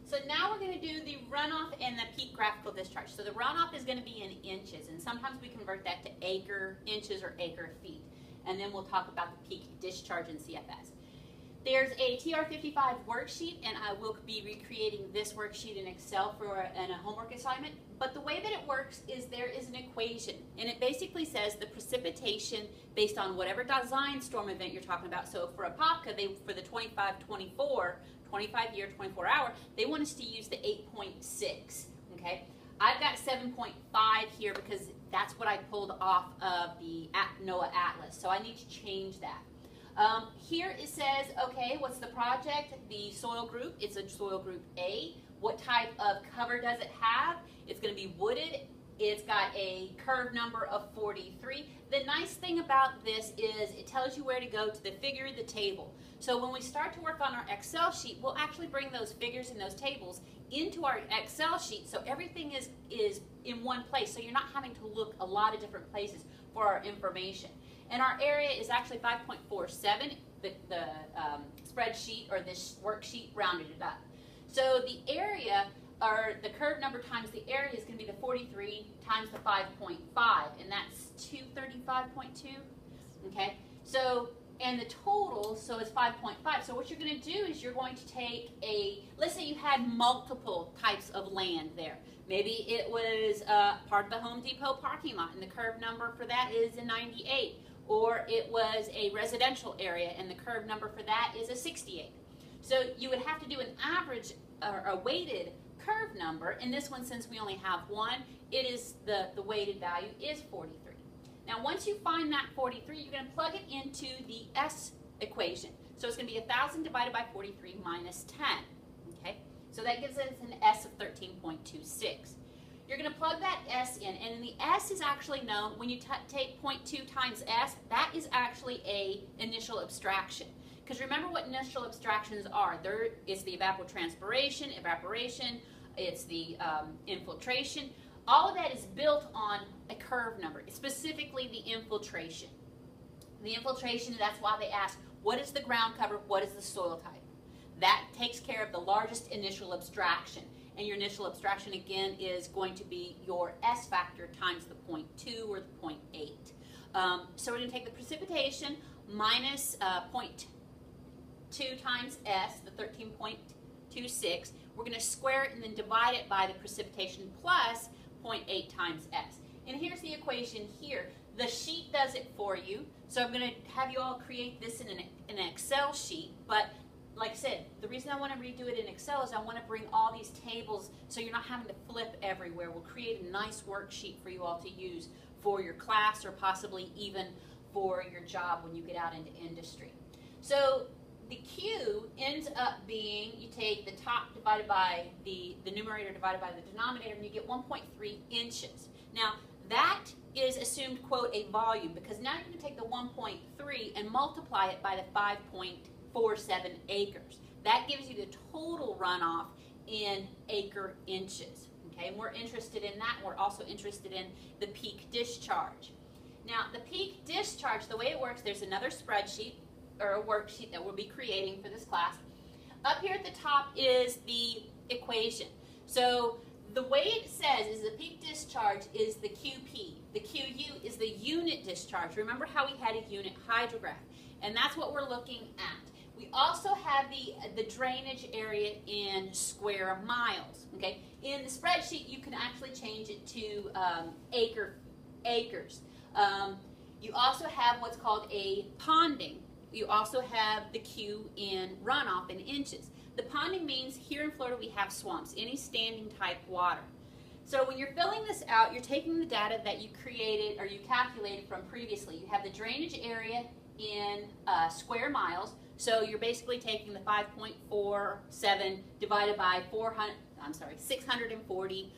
So now we're going to do the runoff and the peak graphical discharge. So the runoff is going to be in inches, and sometimes we convert that to acre inches or acre feet. And then we'll talk about the peak discharge in CFS. There's a TR55 worksheet, and I will be recreating this worksheet in Excel for a homework assignment. But the way that it works is there is an equation, and it basically says the precipitation based on whatever design storm event you're talking about. So for Apopka, for the 25-year, 24-hour, they want us to use the 8.6, okay? I've got 7.5 here because that's what I pulled off of the NOAA Atlas, so I need to change that. Here it says, okay, what's the project? The soil group, it's a soil group A. What type of cover does it have? It's going to be wooded. It's got a curve number of 43. The nice thing about this is it tells you where to go to the figure of the table. So when we start to work on our Excel sheet, we'll actually bring those figures and those tables into our Excel sheet so everything is in one place, so you're not having to look a lot of different places for our information. And our area is actually 5.47. The spreadsheet or this worksheet rounded it up. So the area, or the curve number times the area, is going to be the 43 times the 5.5, and that's 235.2. Okay, so and the total, so it's 5.5. So what you're going to do is you're going to take let's say you had multiple types of land there. Maybe it was part of the Home Depot parking lot, and the curve number for that is a 98. Or it was a residential area, and the curve number for that is a 68. So you would have to do an average or a weighted curve number. In this one, since we only have one, it is the weighted value is 43. Now, once you find that 43, you're going to plug it into the S equation. So it's going to be 1,000 divided by 43 minus 10. Okay, so that gives us an S of 13.26. You're going to plug that S in, and the S is actually known, when you take 0.2 times S, that is actually a initial abstraction. Because remember what initial abstractions are. There is the evaporation, it's the infiltration. All of that is built on a curve number, specifically the infiltration. The infiltration, that's why they ask, what is the ground cover, what is the soil type? That takes care of the largest initial abstraction. And your initial abstraction, again, is going to be your S factor times the 0.2 or the 0.8. So we're going to take the precipitation minus 0.2 times S, the 13.26. We're going to square it and then divide it by the precipitation plus 0.8 times S. And here's the equation here. The sheet does it for you. So I'm going to have you all create this in an Excel sheet, but like I said, the reason I want to redo it in Excel is I want to bring all these tables so you're not having to flip everywhere. We'll create a nice worksheet for you all to use for your class or possibly even for your job when you get out into industry. So the Q ends up being, you take the top divided by the numerator divided by the denominator, and you get 1.3 inches. Now, that is assumed, quote, a volume, because now you're going to take the 1.3 and multiply it by the 5.47 acres. That gives you the total runoff in acre inches. Okay, and we're interested in that. We're also interested in the peak discharge. Now, the peak discharge, the way it works, there's another spreadsheet or a worksheet that we'll be creating for this class. Up here at the top is the equation. So the way it says is the peak discharge is the QP. The QU is the unit discharge. Remember how we had a unit hydrograph, and that's what we're looking at. We also have the drainage area in square miles. Okay, in the spreadsheet you can actually change it to acres. You also have what's called a ponding. You also have the Q in runoff in inches. The ponding means here in Florida we have swamps, any standing type water. So when you're filling this out, you're taking the data that you created or you calculated from previously. You have the drainage area in square miles. So you're basically taking the 5.47 divided by 640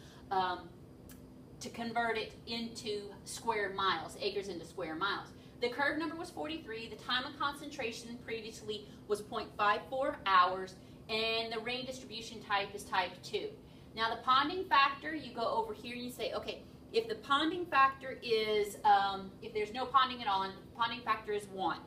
to convert it into square miles, acres into square miles. The curve number was 43. The time of concentration previously was 0.54 hours, and the rain distribution type is type 2. Now the ponding factor, you go over here and you say, okay, if the ponding factor is, if there's no ponding at all, and the ponding factor is 1.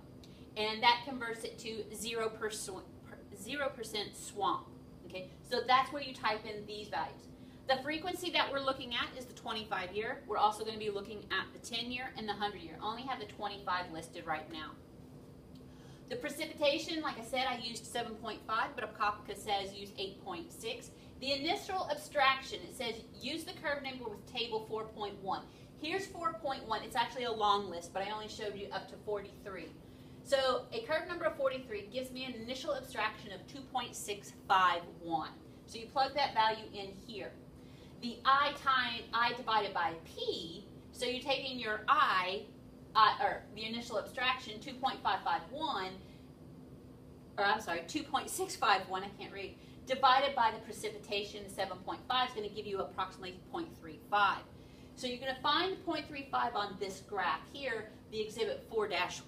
And that converts it to 0% swamp. Okay, so that's where you type in these values. The frequency that we're looking at is the 25-year. We're also going to be looking at the 10-year and the 100-year. Only have the 25 listed right now. The precipitation, like I said, I used 7.5, but Apopka says use 8.6. The initial abstraction, it says use the curve number with table 4.1. Here's 4.1. It's actually a long list, but I only showed you up to 43. So a curve number of 43 gives me an initial abstraction of 2.651. So you plug that value in here. The I divided by P, so you're taking your or the initial abstraction, 2.551, or I'm sorry, 2.651, I can't read, divided by the precipitation, 7.5 is going to give you approximately 0.35. So you're going to find 0.35 on this graph here, the exhibit 4-2,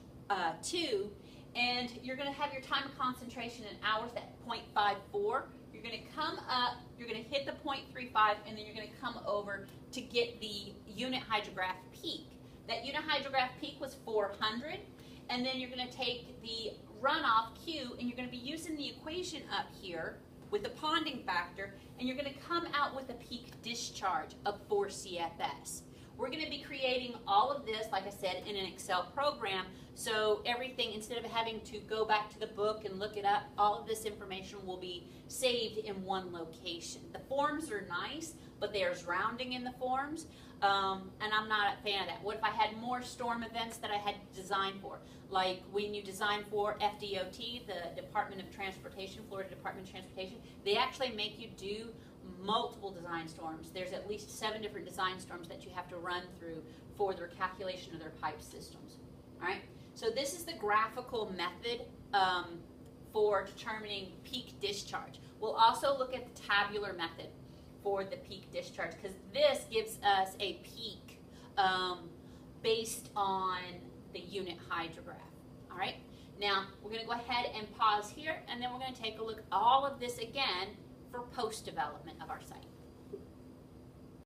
and you're going to have your time of concentration in hours at 0.54. You're going to come up, you're going to hit the 0.35, and then you're going to come over to get the unit hydrograph peak. That unit hydrograph peak was 400, and then you're going to take the runoff Q, and you're going to be using the equation up here with the ponding factor, and you're going to come out with a peak discharge of 4 CFS. We're going to be creating all of this, like I said, in an Excel program, so everything, instead of having to go back to the book and look it up, all of this information will be saved in one location. The forms are nice, but there's rounding in the forms, and I'm not a fan of that. What if I had more storm events that I had to design for? Like when you design for FDOT, the Department of Transportation, Florida Department of Transportation, they actually make you do multiple design storms. There's at least 7 different design storms that you have to run through for their calculation of their pipe systems. All right, so this is the graphical method for determining peak discharge. We'll also look at the tabular method for the peak discharge, because this gives us a peak based on the unit hydrograph. All right, now we're going to go ahead and pause here, and then we're going to take a look at all of this again for post-development of our site.